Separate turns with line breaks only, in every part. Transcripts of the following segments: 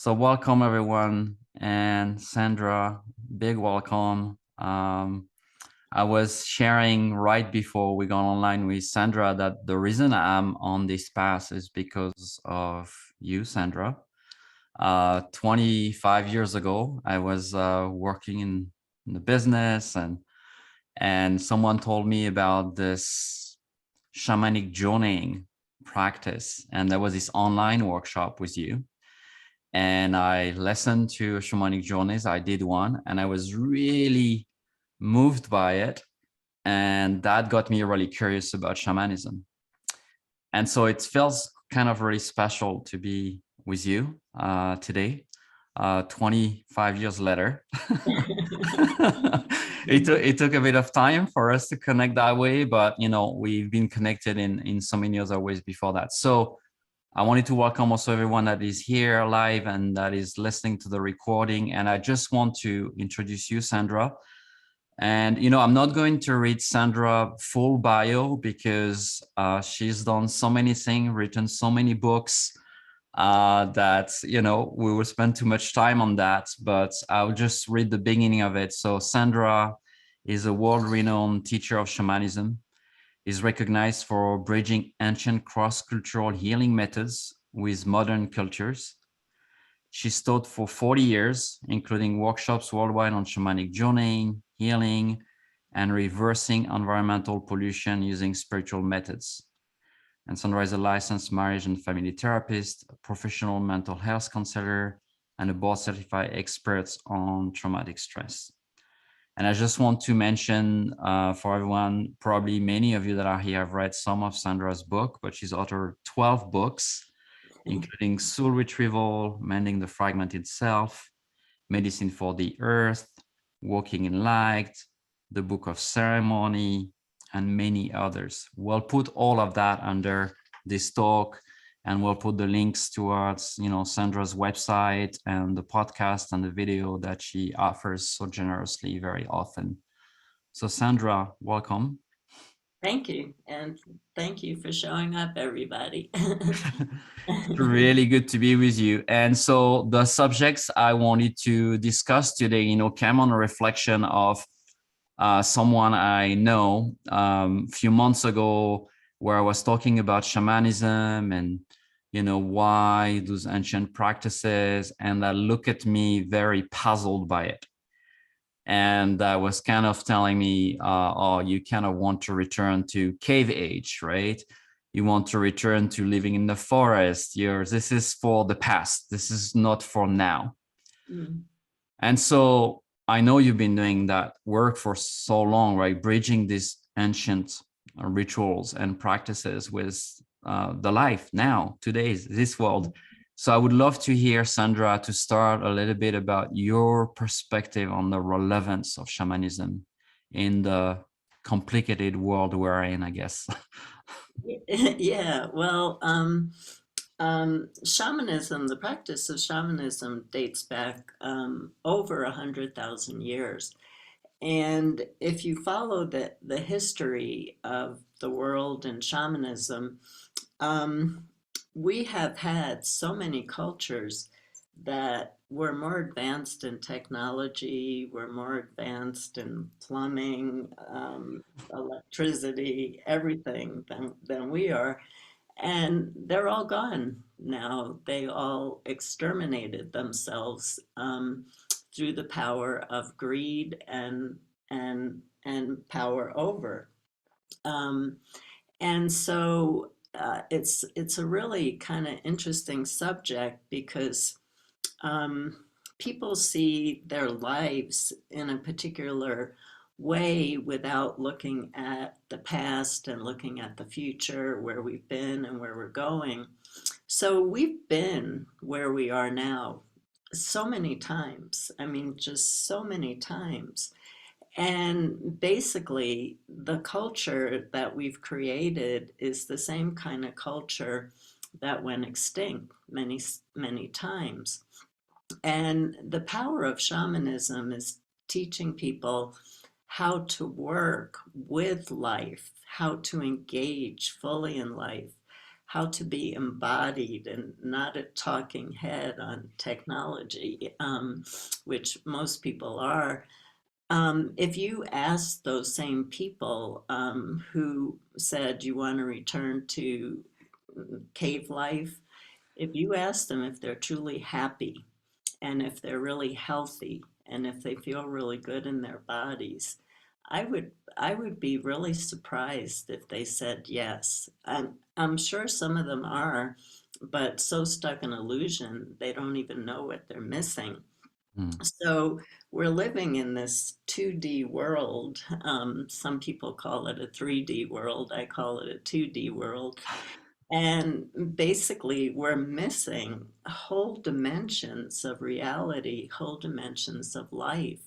So welcome everyone, and Sandra, big welcome. I was sharing right before we got online with Sandra that the reason I'm on this path is because of you, Sandra. 25 years ago, I was working in the business, and someone told me about this shamanic joning practice, and there was this online workshop with you. And I listened to shamanic journeys. I did one, and I was really moved by it, and that got me really curious about shamanism. And so it feels kind of really special to be with you today, 25 years later. It took a bit of time for us to connect that way, but we've been connected in so many other ways before that. So I wanted to welcome also everyone that is here live and that is listening to the recording. And I just want to introduce you, Sandra. And, I'm not going to read Sandra full bio because she's done so many things, written so many books that, we will spend too much time on that. But I'll just read the beginning of it. So Sandra is a world-renowned teacher of shamanism, is recognized for bridging ancient cross-cultural healing methods with modern cultures. She's taught for 40 years, including workshops worldwide on shamanic journeying, healing, and reversing environmental pollution using spiritual methods. And Sandra is a licensed marriage and family therapist, a professional mental health counselor, and a board-certified expert on traumatic stress. And I just want to mention for everyone, probably many of you that are here have read some of Sandra's book, but she's authored 12 books, including Soul Retrieval, Mending the Fragmented Self, Medicine for the Earth, Walking in Light, the Book of Ceremony, and many others. We'll put all of that under this talk, and we'll put the links towards, Sandra's website and the podcast and the video that she offers so generously very often. So Sandra, welcome.
Thank you. And thank you for showing up, everybody.
Really good to be with you. And so the subjects I wanted to discuss today, came on a reflection of someone I know a few months ago, where I was talking about shamanism and why those ancient practices, and that look at me very puzzled by it. And that was kind of telling me, oh, you kind of want to return to cave age, right? You want to return to living in the forest. This is for the past. This is not for now. Mm. And so I know you've been doing that work for so long, right? Bridging these ancient rituals and practices with the life now, today's, this world. So I would love to hear, Sandra, to start a little bit about your perspective on the relevance of shamanism in the complicated world we're in, I guess.
Yeah, well, shamanism, the practice of shamanism dates back over 100,000 years. And if you follow the history of the world and shamanism, we have had so many cultures that were more advanced in technology, were more advanced in plumbing, electricity, everything than we are. And they're all gone now. They all exterminated themselves through the power of greed and power over. Um, and so it's a really kind of interesting subject because people see their lives in a particular way without looking at the past and looking at the future, where we've been and where we're going. So we've been where we are now so many times. I mean, just so many times. And basically, the culture that we've created is the same kind of culture that went extinct many, many times. And the power of shamanism is teaching people how to work with life, how to engage fully in life, how to be embodied and not a talking head on technology, which most people are. If you ask those same people who said you want to return to cave life, if you ask them if they're truly happy and if they're really healthy and if they feel really good in their bodies, I would be really surprised if they said yes. I'm sure some of them are, but so stuck in illusion they don't even know what they're missing.
Mm.
So we're living in this 2D world. Some people call it a 3D world. I call it a 2D world. And basically, we're missing whole dimensions of reality, whole dimensions of life.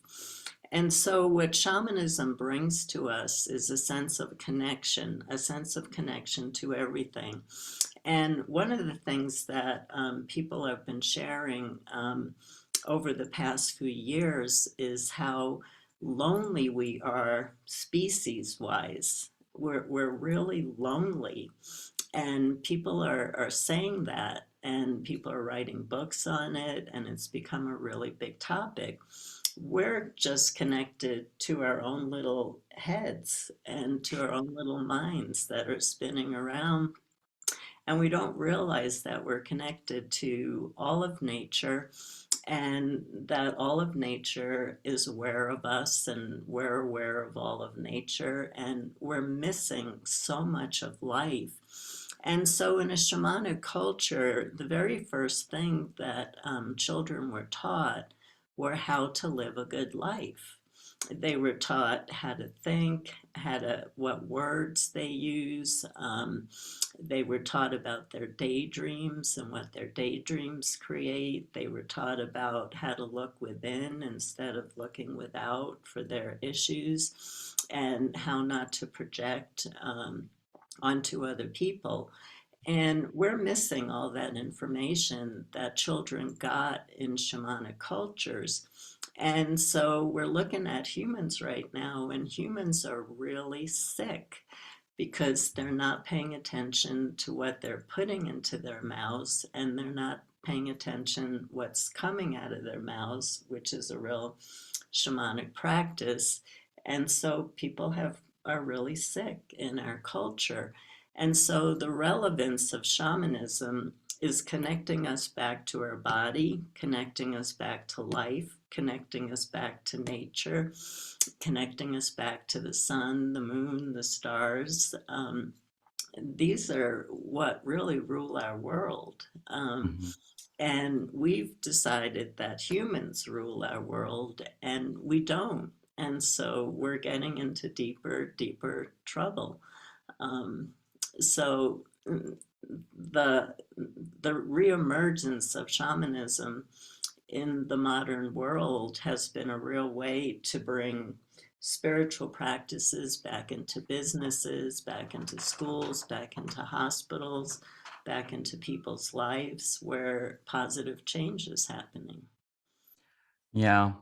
And so, what shamanism brings to us is a sense of connection to everything. And one of the things that people have been sharing over the past few years is how lonely we are species wise. We're really lonely, and people are saying that, and people are writing books on it, and it's become a really big topic. We're just connected to our own little heads and to our own little minds that are spinning around, and we don't realize that we're connected to all of nature and that all of nature is aware of us and we're aware of all of nature, and we're missing so much of life. And so, in a shamanic culture, the very first thing that children were taught were how to live a good life. They were taught how to think, what words they use. They were taught about their daydreams and what their daydreams create. They were taught about how to look within instead of looking without for their issues, and how not to project onto other people. And we're missing all that information that children got in shamanic cultures. And so we're looking at humans right now, and humans are really sick because they're not paying attention to what they're putting into their mouths, and they're not paying attention what's coming out of their mouths, which is a real shamanic practice. And so people are really sick in our culture. And so the relevance of shamanism is connecting us back to our body, connecting us back to life, connecting us back to nature, connecting us back to the sun, the moon, the stars. These are what really rule our world.
Mhm.
And we've decided that humans rule our world, and we don't. And so we're getting into deeper, deeper trouble. Um, so the the reemergence of shamanism in the modern world has been a real way to bring spiritual practices back into businesses, back into schools, back into hospitals, back into people's lives where positive change is happening.
Yeah,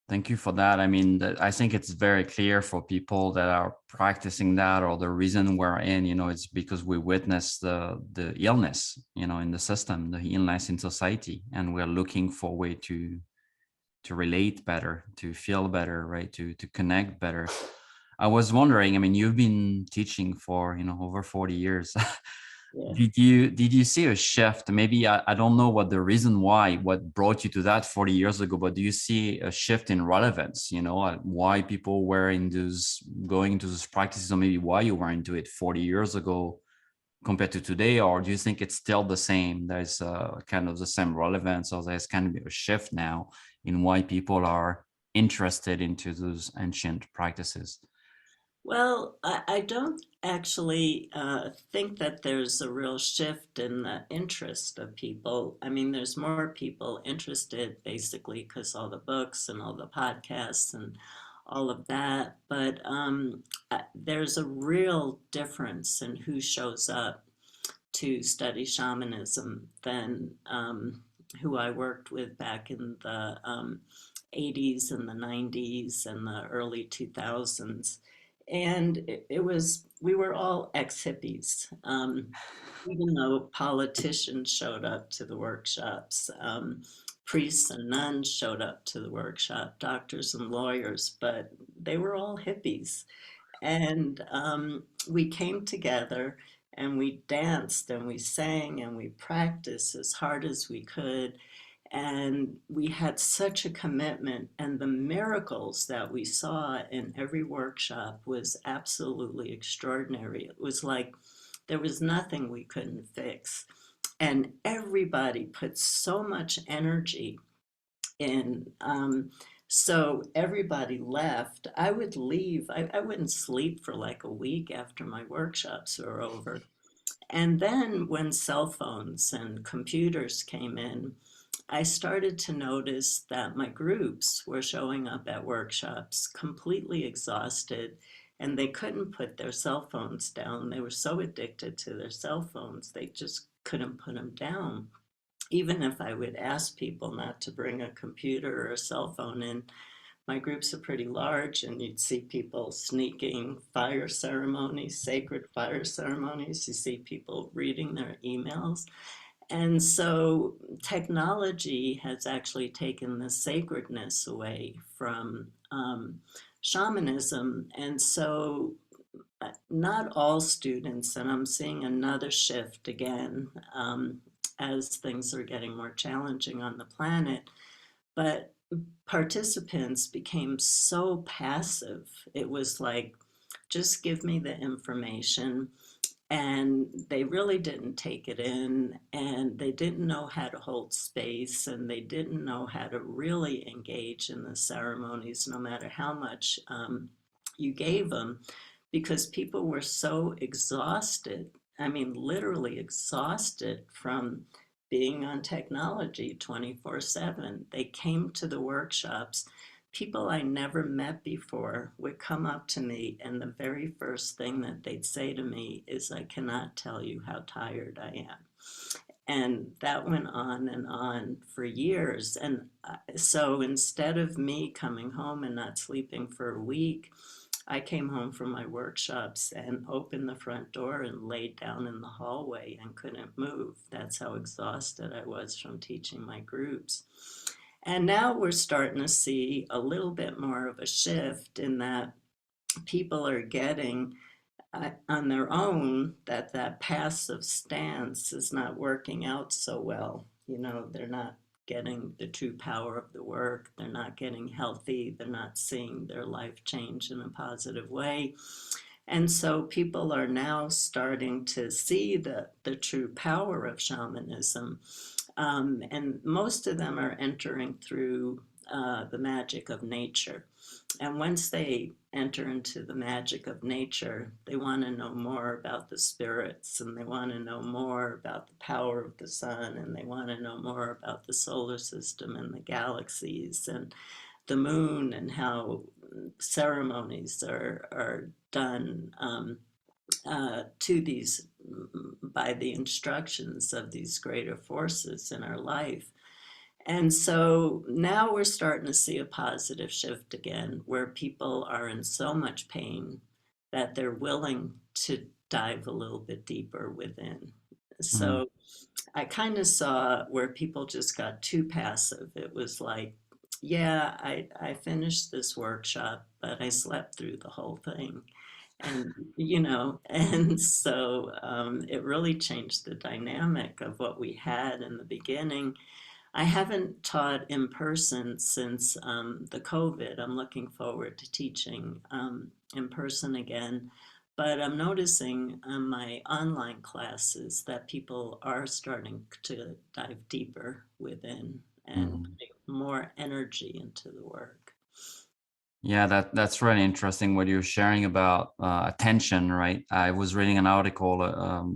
thank you for that. I mean, I think it's very clear for people that are practicing that, or the reason we're in, it's because we witness the illness, in the system, the illness in society, and we're looking for a way to relate better, to feel better, right? To connect better. I was wondering, I mean, you've been teaching for, over 40 years.
Yeah.
Did you see a shift? Maybe I don't know what the reason why, what brought you to that 40 years ago, but do you see a shift in relevance, why people were going into those practices, or maybe why you were into it 40 years ago compared to today? Or do you think it's still the same? There's kind of the same relevance, or there's kind of a shift now in why people are interested into those ancient practices?
Well, I don't actually think that there's a real shift in the interest of people. I mean, there's more people interested basically because all the books and all the podcasts and all of that. But there's a real difference in who shows up to study shamanism than who I worked with back in the 80s and the 90s and the early 2000s. And we were all ex-hippies. Even though politicians showed up to the workshops, priests and nuns showed up to the workshop, doctors and lawyers, but they were all hippies. And we came together and we danced and we sang and we practiced as hard as we could. And we had such a commitment, and the miracles that we saw in every workshop was absolutely extraordinary. It was like there was nothing we couldn't fix. And everybody put so much energy in. So everybody left. I would leave. I wouldn't sleep for like a week after my workshops were over. And then when cell phones and computers came in, I started to notice that my groups were showing up at workshops completely exhausted, and they couldn't put their cell phones down. They were so addicted to their cell phones, they just couldn't put them down. Even if I would ask people not to bring a computer or a cell phone in, my groups are pretty large, and you'd see people sneaking fire ceremonies, sacred fire ceremonies. You see people reading their emails. And so technology has actually taken the sacredness away from shamanism. And so not all students, and I'm seeing another shift again as things are getting more challenging on the planet, but participants became so passive. It was like, just give me the information. And they really didn't take it in, and they didn't know how to hold space, and they didn't know how to really engage in the ceremonies, no matter how much you gave them, because people were so exhausted. I mean, literally exhausted from being on technology 24/7. They came to the workshops. People I never met before would come up to me, and the very first thing that they'd say to me is, I cannot tell you how tired I am. And that went on and on for years. And so instead of me coming home and not sleeping for a week, I came home from my workshops and opened the front door and laid down in the hallway and couldn't move. That's how exhausted I was from teaching my groups. And now we're starting to see a little bit more of a shift in that people are getting on their own that that passive stance is not working out so well. You know, they're not getting the true power of the work. They're not getting healthy. They're not seeing their life change in a positive way. And so people are now starting to see the true power of shamanism. And most of them are entering through the magic of nature. And once they enter into the magic of nature, they want to know more about the spirits, and they want to know more about the power of the sun, and they want to know more about the solar system and the galaxies and the moon, and how ceremonies are done to these by the instructions of these greater forces in our life. And so now we're starting to see a positive shift again, where people are in so much pain that they're willing to dive a little bit deeper within.
Mm.
So I kind of saw where people just got too passive. It was like, yeah, I finished this workshop, but I slept through the whole thing. And, you know, and so it really changed the dynamic of what we had in the beginning. I haven't taught in person since the COVID. I'm looking forward to teaching in person again. But I'm noticing in my online classes that people are starting to dive deeper within and
Mhm.
put more energy into the work.
Yeah, that's really interesting what you're sharing about attention, right? I was reading an article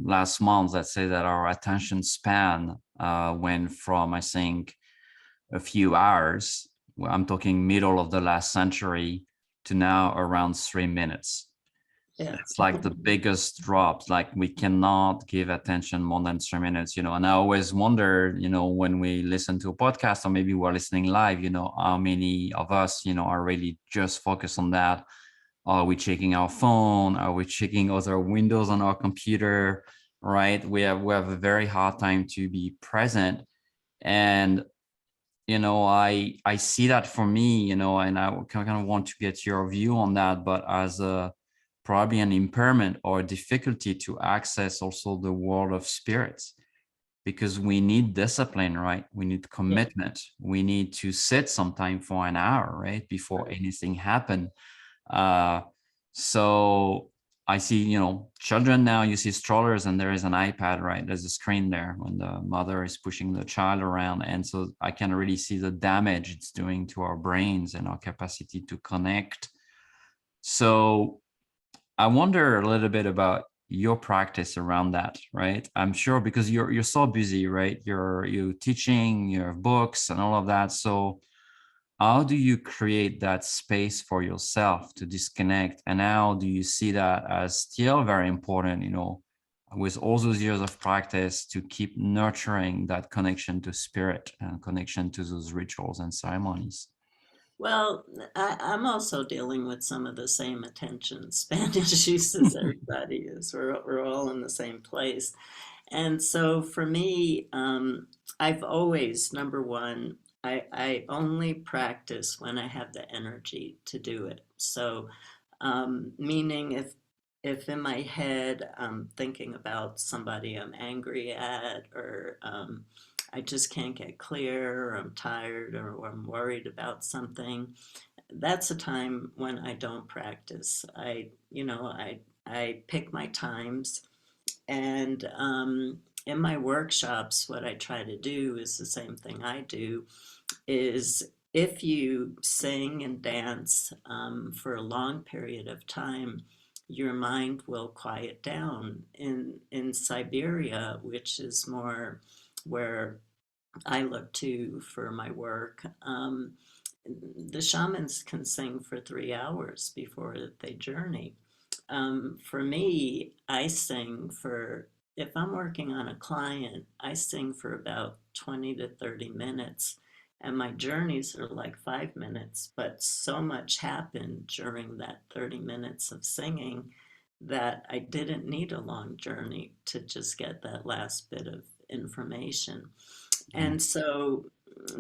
last month that said that our attention span went from, I think, a few hours, well, I'm talking middle of the last century, to now around 3 minutes.
Yeah.
It's like the biggest drops. Like we cannot give attention more than 3 minutes, and I always wonder, when we listen to a podcast or maybe we're listening live, how many of us, are really just focused on that Are we checking our phone? Are we checking other windows on our computer? Right? We have a very hard time to be present. And I see that for me, and I kind of want to get your view on that, but as a probably an impairment or a difficulty to access also the world of spirits, because we need discipline, right? We need
Yeah,
commitment. We need to sit sometime for an hour, right, before
right.
anything happen. Uh, so I see, children now, you see strollers and there is an iPad, right? There's a screen there when the mother is pushing the child around. And so I can really see the damage it's doing to our brains and our capacity to connect. So I wonder a little bit about your practice around that, right? I'm sure because you're so busy, right? You're teaching, you have books and all of that. So how do you create that space for yourself to disconnect? And how do you see that as still very important, with all those years of practice to keep nurturing that connection to spirit and connection to those rituals and ceremonies?
Well, I'm also dealing with some of the same attention span issues as everybody is. We're all in the same place. And so for me, I've always, number one, I only practice when I have the energy to do it. So, meaning if in my head I'm thinking about somebody I'm angry at, or I just can't get clear, or I'm tired, or I'm worried about something, that's a time when I don't practice. I pick my times, and in my workshops, what I try to do is the same thing I do, is if you sing and dance for a long period of time, your mind will quiet down. In Siberia, which is more where I look to for my work, the shamans can sing for 3 hours before they journey. For me, I sing for, if I'm working on a client, I sing for about 20 to 30 minutes. And my journeys are like 5 minutes, but so much happened during that 30 minutes of singing that I didn't need a long journey to just get that last bit of information.
Mm,
And so,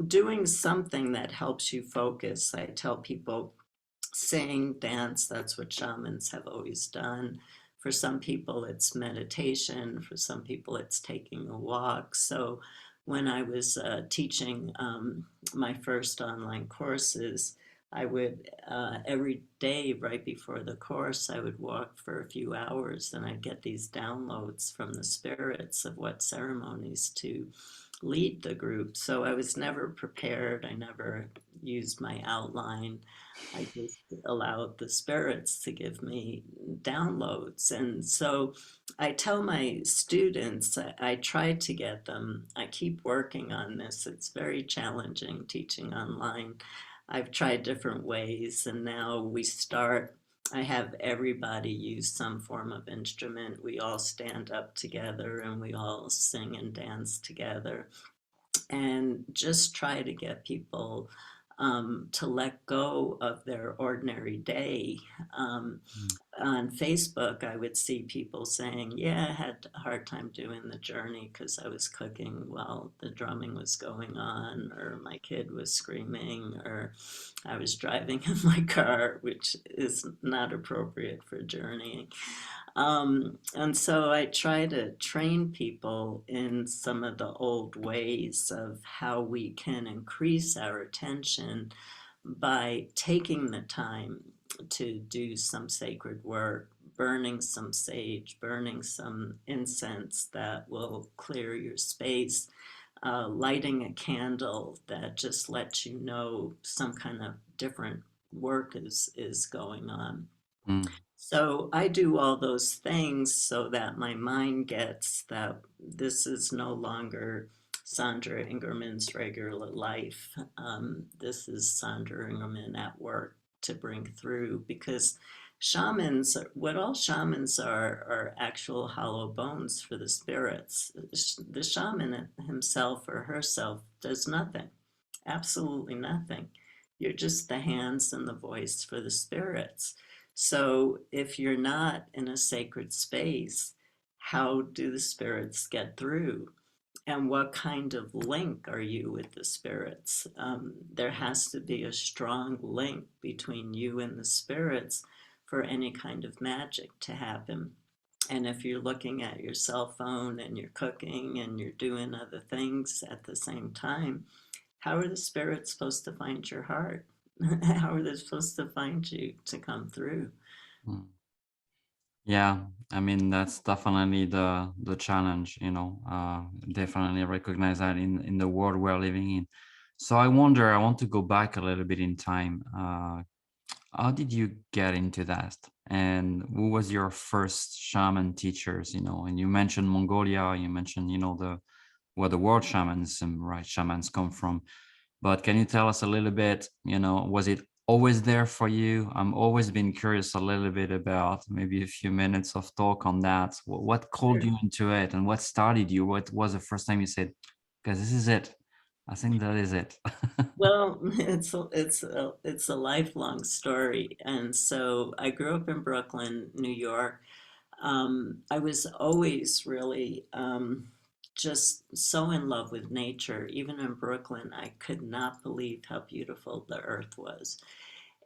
doing something that helps you focus, I tell people, sing, dance, that's what shamans have always done. For some people, it's meditation. For some people, it's taking a walk. So, when I was teaching my first online courses, I would every day right before the course, I would walk for a few hours and I'd get these downloads from the spirits of what ceremonies to lead the group. So I was never prepared. I never used my outline. I just allowed the spirits to give me downloads. And so I tell my students, I try to get them, I keep working on this. It's very challenging teaching online. I've tried different ways, and now I have everybody use some form of instrument. We all stand up together and we all sing and dance together, and just try to get people to let go of their ordinary day. Um,
mm,
on Facebook, I would see people saying, yeah, I had a hard time doing the journey because I was cooking while the drumming was going on, or my kid was screaming, or I was driving in my car, which is not appropriate for journeying. And so I try to train people in some of the old ways of how we can increase our attention by taking the time to do some sacred work, burning some sage, burning some incense that will clear your space, lighting a candle that just lets you know some kind of different work is going on.
mm,
So I do all those things so that my mind gets that this is no longer Sandra Ingerman's regular life. This is Sandra Ingerman at work to bring through, because shamans, what all shamans are actual hollow bones for the spirits. The shaman himself or herself does nothing, absolutely nothing. You're just the hands and the voice for the spirits. So if you're not in a sacred space, how do the spirits get through? And what kind of link are you with the spirits? There has to be a strong link between you and the spirits for any kind of magic to happen. And if you're looking at your cell phone and you're cooking and you're doing other things at the same time, how are the spirits supposed to find your heart? How are they supposed to find you to come through?
Mm. Yeah, I mean that's definitely the challenge, you know. Definitely recognize that in the world we're living in. So I wonder, I want to go back a little bit in time. How did you get into that? And who was your first shaman teachers, you know? And you mentioned Mongolia, you mentioned, you know, the where the word shamanism, right? Shamans come from. But can you tell us a little bit, you know, was it always there for you? I'm always been curious a little bit about maybe a few minutes of talk on that. What called
Sure.
you into it and what started you? What was the first time you said, because this is it. I think that is it.
Well, it's a lifelong story, and so I grew up in Brooklyn, New York. I was always really just so in love with nature. Even in Brooklyn, I could not believe how beautiful the earth was.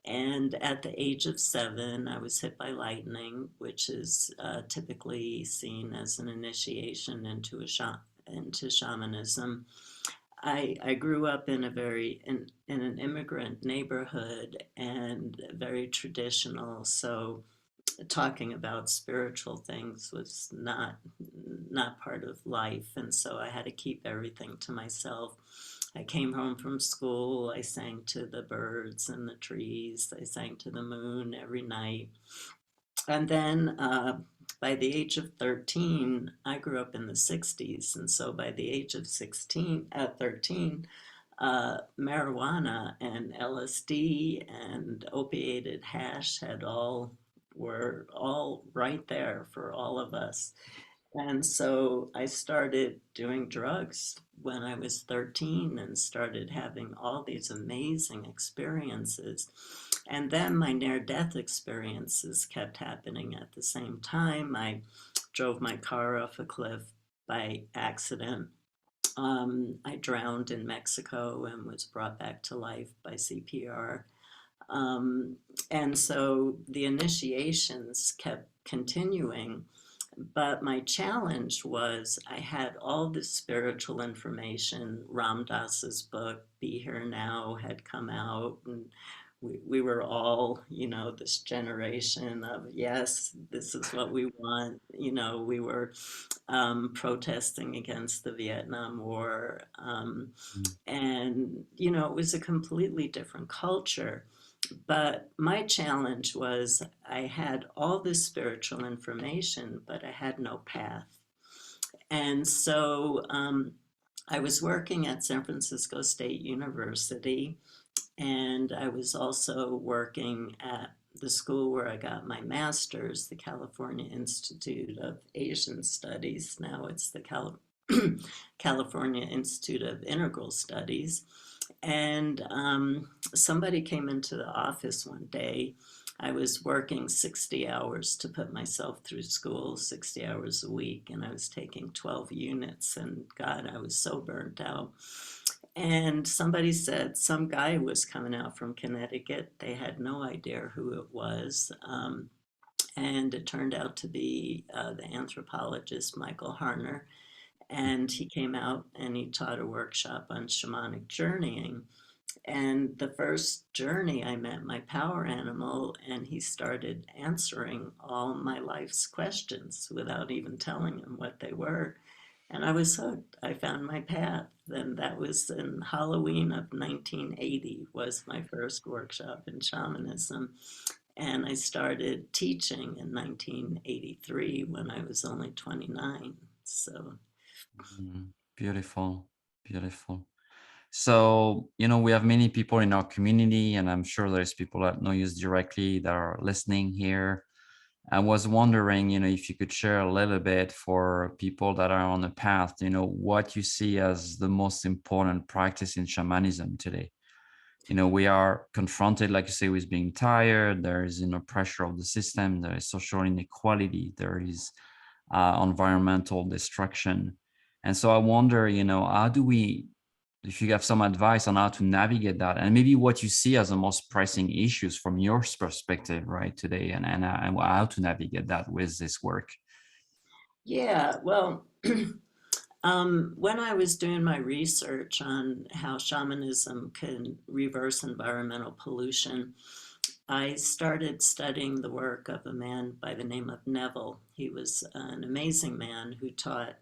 And at the age of 7, I was hit by lightning, which is typically seen as an initiation into shamanism. I grew up in in an immigrant neighborhood and very traditional, so talking about spiritual things was not part of life, and so I had to keep everything to myself. I came home from school, I sang to the birds and the trees, I sang to the moon every night. And then by the age of 13, I grew up in the 60s, and so by the age of 13, marijuana and LSD and opiated hash were all right there for all of us. And so I started doing drugs when I was 13 and started having all these amazing experiences. And then my near death experiences kept happening at the same time. I drove my car off a cliff by accident. I drowned in Mexico and was brought back to life by CPR. Um, and so the initiations kept continuing. But my challenge was I had all this spiritual information. Ram Dass's book, Be Here Now, had come out, and we were all, this generation of, yes, this is what we want. We were protesting against the Vietnam War. And, it was a completely different culture. But my challenge was I had all this spiritual information, but I had no path. And so I was working at San Francisco State University, and I was also working at the school where I got my master's, the California Institute of Asian Studies. Now it's the California Institute of Integral Studies. And somebody came into the office one day. I was working 60 hours to put myself through school, 60 hours a week, and I was taking 12 units. And God, I was so burnt out. And somebody said some guy was coming out from Connecticut. They had no idea who it was. And it turned out to be the anthropologist Michael Harner. And he came out and he taught a workshop on shamanic journeying. And the first journey, I met my power animal, and he started answering all my life's questions without even telling him what they were. And I was hooked. I found my path. And that was in Halloween of 1980 was my first workshop in shamanism. And I started teaching in 1983 when I was only 29. So
Beautiful, beautiful. So, you know, we have many people in our community, and I'm sure there's people that know you directly that are listening here. I was wondering, you know, if you could share a little bit for people that are on the path, you know, what you see as the most important practice in shamanism today. We are confronted, like you say, with being tired. There is, pressure of the system. There is social inequality. There is environmental destruction. And so I wonder, how do we, if you have some advice on how to navigate that, and maybe what you see as the most pressing issues from your perspective, right, today, and how to navigate that with this work.
Yeah, well, when I was doing my research on how shamanism can reverse environmental pollution, I started studying the work of a man by the name of Neville. He was an amazing man who taught,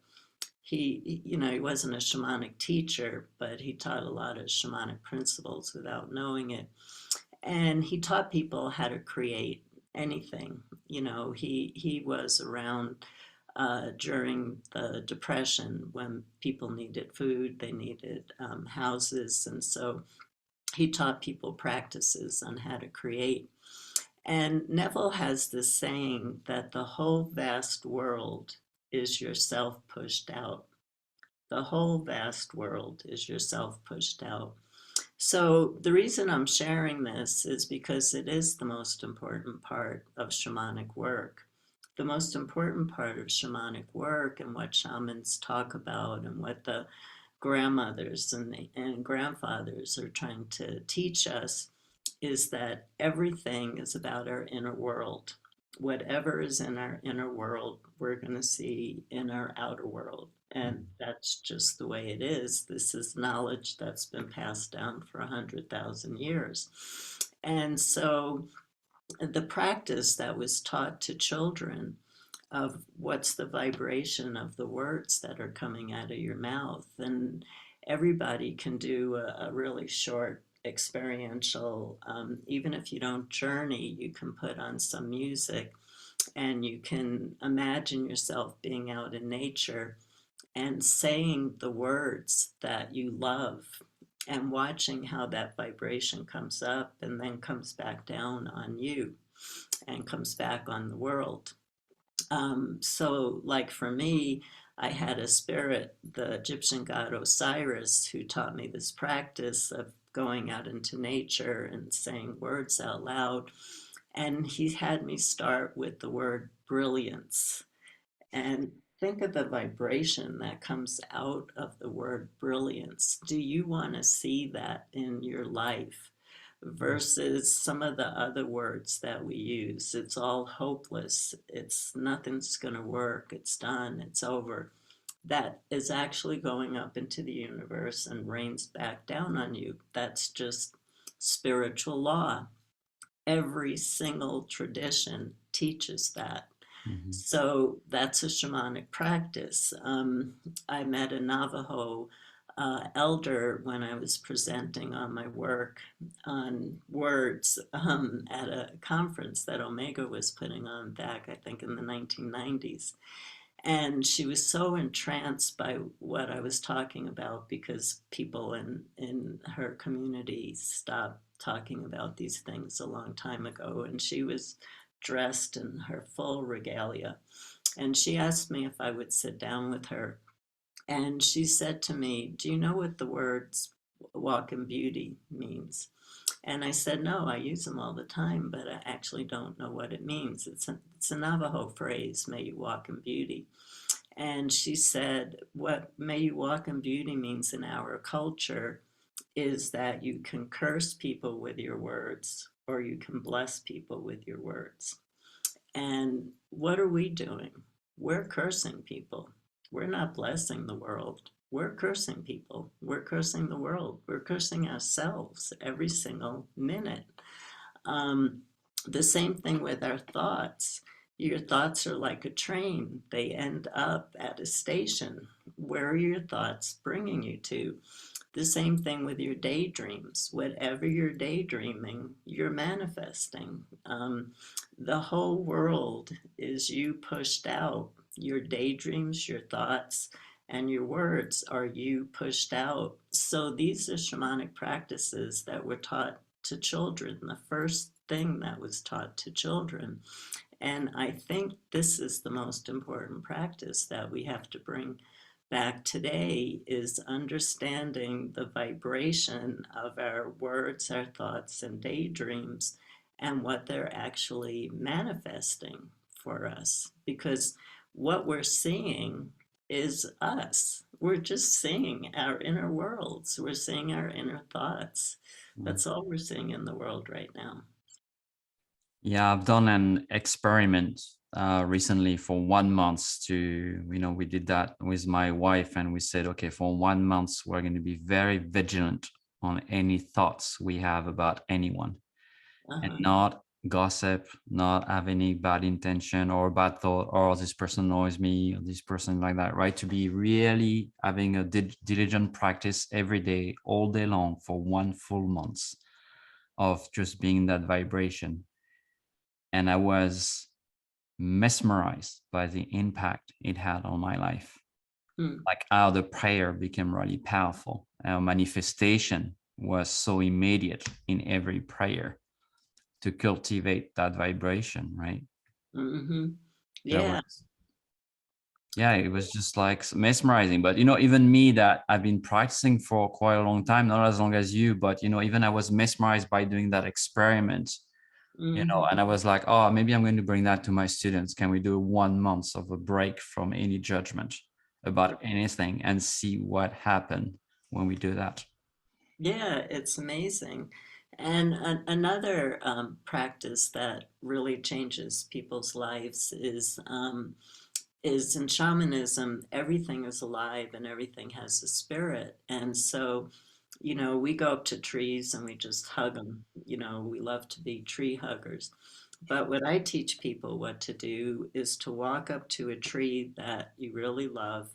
he wasn't a shamanic teacher, but he taught a lot of shamanic principles without knowing it. And he taught people how to create anything. He was around during the Depression when people needed food, they needed houses, and so he taught people practices on how to create. And Neville has this saying that the whole vast world is yourself pushed out. The whole vast world is yourself pushed out. So the reason I'm sharing this is because it is the most important part of shamanic work. The most important part of shamanic work and what shamans talk about and what the grandmothers and grandfathers are trying to teach us is that everything is about our inner world. Whatever is in our inner world, we're going to see in our outer world. And that's just the way it is. This is knowledge that's been passed down for 100,000 years. And so the practice that was taught to children of what's the vibration of the words that are coming out of your mouth. And everybody can do a really short experiential, even if you don't journey, you can put on some music and you can imagine yourself being out in nature and saying the words that you love and watching how that vibration comes up and then comes back down on you and comes back on the world. So, like for me, I had a spirit, the Egyptian god Osiris, who taught me this practice of going out into nature and saying words out loud. And he had me start with the word brilliance. And think of the vibration that comes out of the word brilliance. Do you want to see that in your life? Versus some of the other words that we use. It's all hopeless. It's nothing's going to work. It's done. It's over. That is actually going up into the universe and rains back down on you. That's just spiritual law. Every single tradition teaches that.
Mm-hmm.
So that's a shamanic practice. I met a Navajo elder when I was presenting on my work on words at a conference that Omega was putting on back, I think, in the 1990s. And she was so entranced by what I was talking about because people in her community stopped talking about these things a long time ago. And she was dressed in her full regalia. And she asked me if I would sit down with her. And she said to me, "Do you know what the words walk in beauty means?" And I said, "No, I use them all the time, but I actually don't know what it means. It's a Navajo phrase, may you walk in beauty." And she said, "What may you walk in beauty means in our culture is that you can curse people with your words or you can bless people with your words." And what are we doing? We're cursing people. We're not blessing the world. We're cursing people. We're cursing the world. We're cursing ourselves every single minute. Um, the same thing with our thoughts. Your thoughts are like a train, they end up at a station. Where are your thoughts bringing you to? The same thing with your daydreams. Whatever you're daydreaming, you're manifesting. The whole world is you pushed out. Your daydreams, your thoughts, and your words are you pushed out. So these are shamanic practices that were taught to children, the first thing that was taught to children. And I think this is the most important practice that we have to bring back today is understanding the vibration of our words, our thoughts, and daydreams, and what they're actually manifesting for us. Because what we're seeing is us. We're just seeing our inner worlds, we're seeing our inner thoughts.
Mm.
That's all we're seeing in the world right now.
Yeah, I've done an experiment recently for 1 month to, we did that with my wife, and we said, okay, for 1 month, we're going to be very vigilant on any thoughts we have about anyone, and
Uh-huh.
not gossip, not have any bad intention or bad thought, or this person annoys me, or this person like that, right? To be really having a diligent practice every day, all day long, for 1 full month of just being in that vibration. And I was mesmerized by the impact it had on my life.
Hmm.
Like how the prayer became really powerful. Our manifestation was so immediate in every prayer to cultivate that vibration, right?
Mm-hmm.
That
Yeah.
was, yeah, it was just like mesmerizing. But, even me, that I've been practicing for quite a long time, not as long as you, but, even I was mesmerized by doing that experiment.
Mm-hmm.
And I was like, oh, maybe I'm going to bring that to my students. Can we do 1 month of a break from any judgment about anything and see what happened when we do that?
Yeah, it's amazing. And another practice that really changes people's lives is in shamanism, everything is alive and everything has a spirit. And so, we go up to trees and we just hug them. We love to be tree huggers. But what I teach people what to do is to walk up to a tree that you really love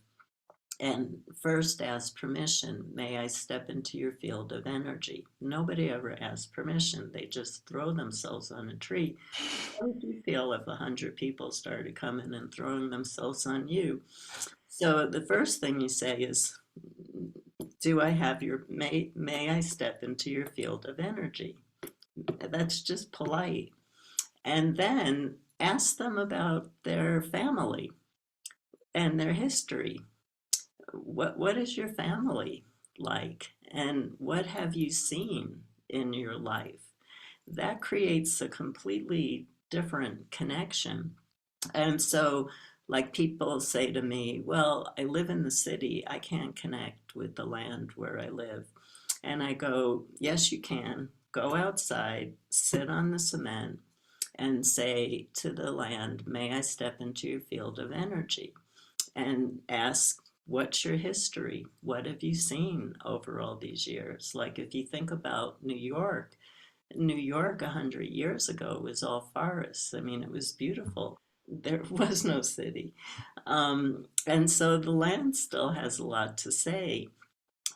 and first ask permission. May I step into your field of energy? Nobody ever asks permission. They just throw themselves on a tree. How would you feel if 100 people started coming and throwing themselves on you? So the first thing you say is, do I have may I step into your field of energy? That's just polite. And then ask them about their family and their history. What is your family like, and what have you seen in your life? That creates a completely different connection. And so, like, people say to me, well, I live in the city, I can't connect with the land where I live. And I go, yes, you can. Go outside, sit on the cement, and say to the land, may I step into your field of energy? And ask, what's your history? What have you seen over all these years? Like, if you think about New York 100 years ago was all forests. I mean, it was beautiful. There was no city. And so the land still has a lot to say.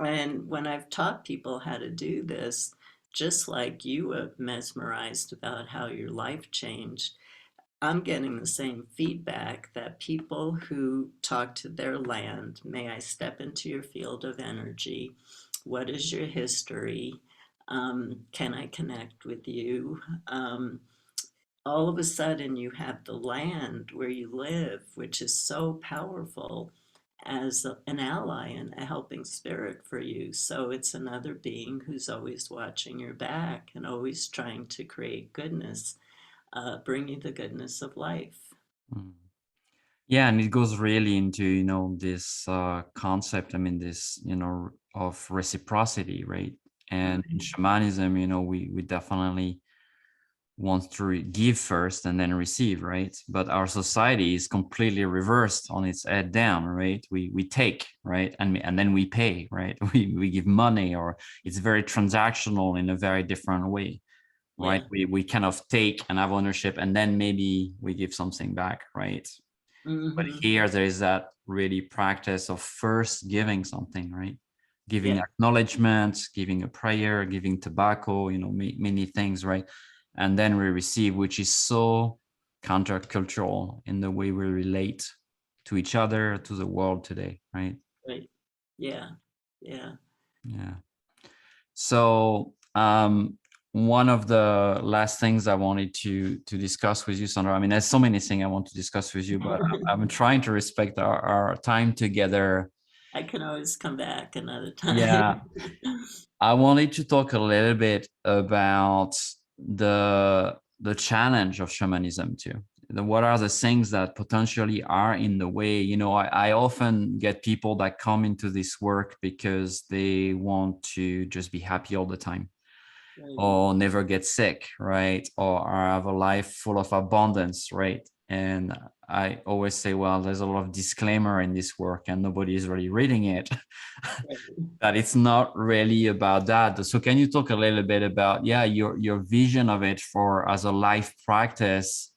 And when I've taught people how to do this, just like you have mesmerized about how your life changed, I'm getting the same feedback that people who talk to their land, may I step into your field of energy? What is your history? Can I connect with you? All of a sudden, you have the land where you live, which is so powerful as an ally and a helping spirit for you. So it's another being who's always watching your back and always trying to create goodness, bring you the goodness of life.
Mm. Yeah, and it goes really into, this concept, I mean, this, of reciprocity, right? And in
Mhm.
shamanism, we definitely want to give first and then receive, right? But our society is completely reversed on its head down, right? We take, right, and then we pay, right? We give money, or it's very transactional in a very different way, right?
Yeah.
We kind of take and have ownership, and then maybe we give something back, right? But
Hmm.
here there is that really practice of first giving something, right? Giving
Yeah.
acknowledgement, giving a prayer, giving tobacco, many things, right? And then we receive, which is so countercultural in the way we relate to each other, to the world today, right?
Right. Yeah. Yeah.
Yeah. So one of the last things I wanted to discuss with you, Sandra. I mean, there's so many things I want to discuss with you, but I'm trying to respect our time together.
I can always come back another
Yeah,
time.
I wanted to talk a little bit about the challenge of shamanism too. What are the things that potentially are in the way? I often get people that come into this work because they want to just be happy all the time,
Right,
or never get sick, right? Or have a life full of abundance, right? And I always say, well, there's a lot of disclaimer in this work and nobody is really reading it.
right.
That it's not really about that. So can you talk a little bit about, yeah, your vision of it for as a life practice,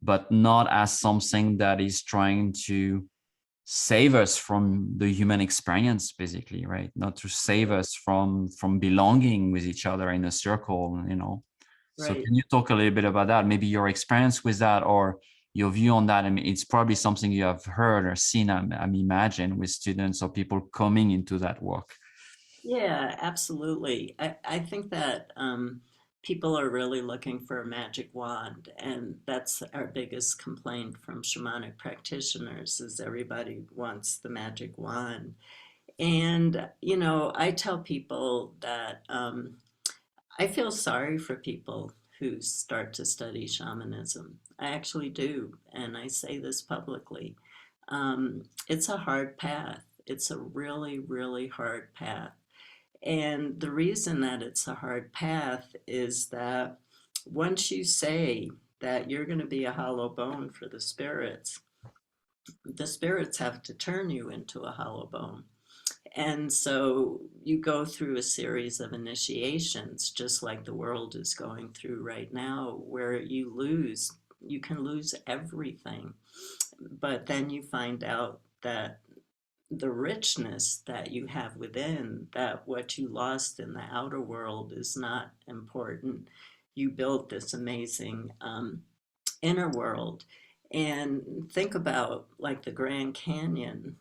but not as something that is trying to save us from the human experience, basically, right? Not to save us from belonging with each other in a circle. So
Right.
can you talk a little bit about that? Maybe your experience with that, or your view on that. I mean, it's probably something you have heard or seen, I'm imagine, with students or people coming into that work.
Yeah, absolutely. I think that people are really looking for a magic wand, and that's our biggest complaint from shamanic practitioners is everybody wants the magic wand. And, I tell people that I feel sorry for people who start to study shamanism. I actually do, and I say this publicly. It's a hard path. It's a really, really hard path. And the reason that it's a hard path is that once you say that you're going to be a hollow bone for the spirits have to turn you into a hollow bone. And so you go through a series of initiations, just like the world is going through right now, where you can lose everything. But then you find out that the richness that you have within, that what you lost in the outer world is not important. You built this amazing inner world. And think about like the Grand Canyon,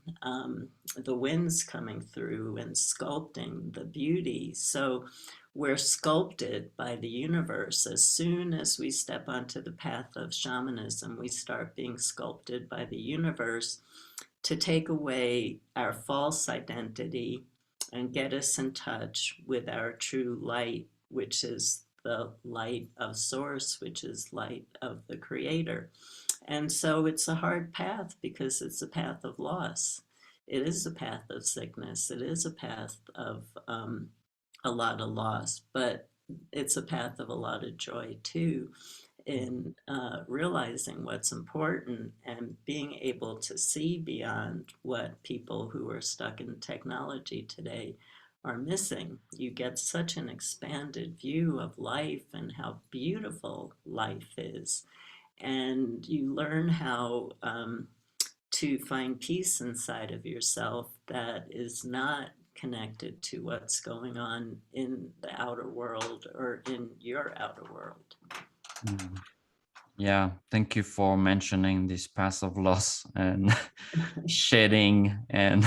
the winds coming through and sculpting the beauty. So we're sculpted by the universe. As soon as we step onto the path of shamanism, we start being sculpted by the universe to take away our false identity and get us in touch with our true light, which is the light of source, which is light of the creator. And so it's a hard path because it's a path of loss. It is a path of sickness. It is a path of a lot of loss, but it's a path of a lot of joy too in realizing what's important and being able to see beyond what people who are stuck in technology today are missing. You get such an expanded view of life and how beautiful life is. And you learn how to find peace inside of yourself that is not connected to what's going on in the outer world or in your outer world.
Mm. Yeah, thank you for mentioning this path of loss and shedding and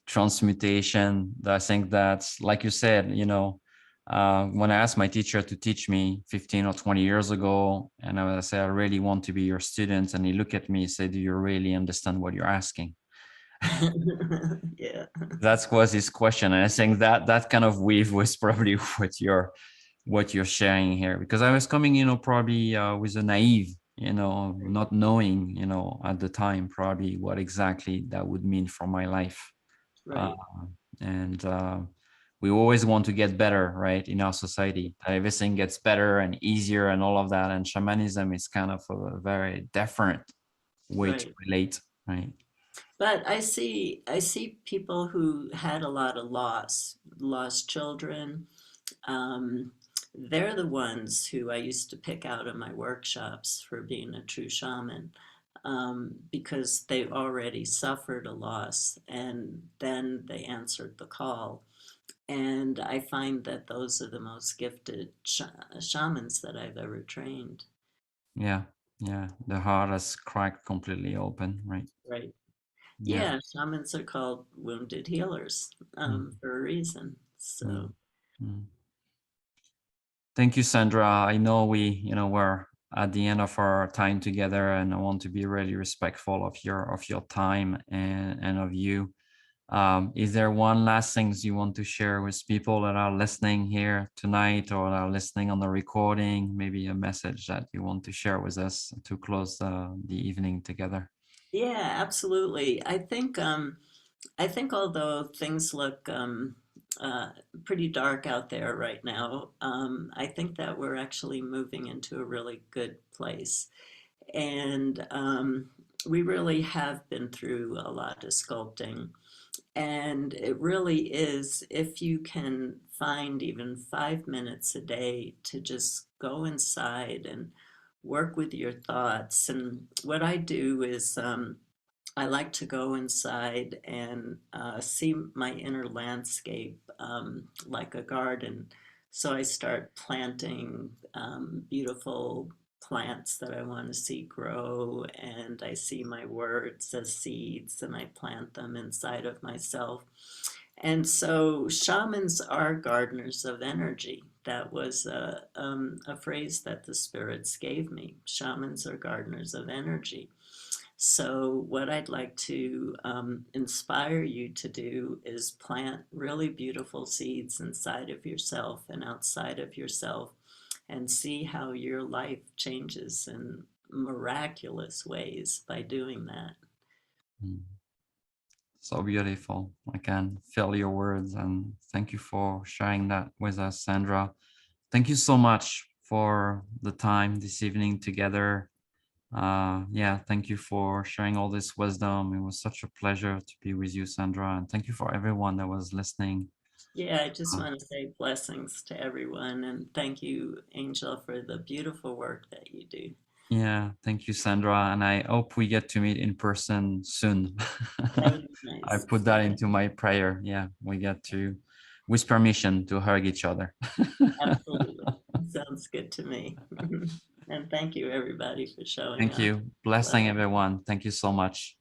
transmutation. I think that's, like you said, when I asked my teacher to teach me 15 or 20 years ago, and I said, I really want to be your student. And he looked at me and said, do you really understand what you're asking?
Yeah.
That was his question. And I think that kind of weave was probably what you're sharing here, because I was coming, probably with a naive,
Right.
not knowing, at the time, probably what exactly that would mean for my life. Uh,
Right.
and we always want to get better, right? In our society, everything gets better and easier and all of that. And shamanism is kind of a very different way to
Right.
relate, right?
But I see people who had a lot of loss, lost children. Um, they're the ones who I used to pick out in my workshops for being a true shaman, because they already suffered a loss and then they answered the call. And I find that those are the most gifted shamans that I've ever trained.
Yeah. Yeah. The heart is cracked completely open, right?
Right.
Yeah.
Yeah, shamans are called wounded healers
Mm,
for a reason.
mm,
So,
mm. Thank you, Sandra. I know we're at the end of our time together, and I want to be really respectful of your time and of you. Is there one last things you want to share with people that are listening here tonight or are listening on the recording? Maybe a message that you want to share with us to close the evening together?
Yeah, absolutely. I think although things look uh, pretty dark out there right now, I think that we're actually moving into a really good place. And we really have been through a lot of sculpting. And it really is, if you can find even 5 minutes a day to just go inside and work with your thoughts. And what I do is I like to go inside and see my inner landscape like a garden. So I start planting beautiful plants that I want to see grow, and I see my words as seeds and I plant them inside of myself. And so shamans are gardeners of energy. That was a phrase that the spirits gave me. Shamans are gardeners of energy. So, what I'd like to inspire you to do is plant really beautiful seeds inside of yourself and outside of yourself and see how your life changes in miraculous ways by doing that.
Mm. So beautiful. I can feel your words, and thank you for sharing that with us, Sandra. Thank you so much for the time this evening together. Yeah, thank you for sharing all this wisdom. It was such a pleasure to be with you, Sandra, and thank you for everyone that was listening.
Yeah, I just
Uh,
want to say blessings to everyone and thank you, Angel, for the beautiful work that you do.
yeah, thank you, Sandra, and I hope we get to meet in person soon.
That would be
I
nice.
put that into my prayer. Yeah, we get to, with permission, to hug each other.
Absolutely. Sounds good to me. And thank you, everybody, for showing
Thank
up.
you. Blessing everyone. Thank you so much.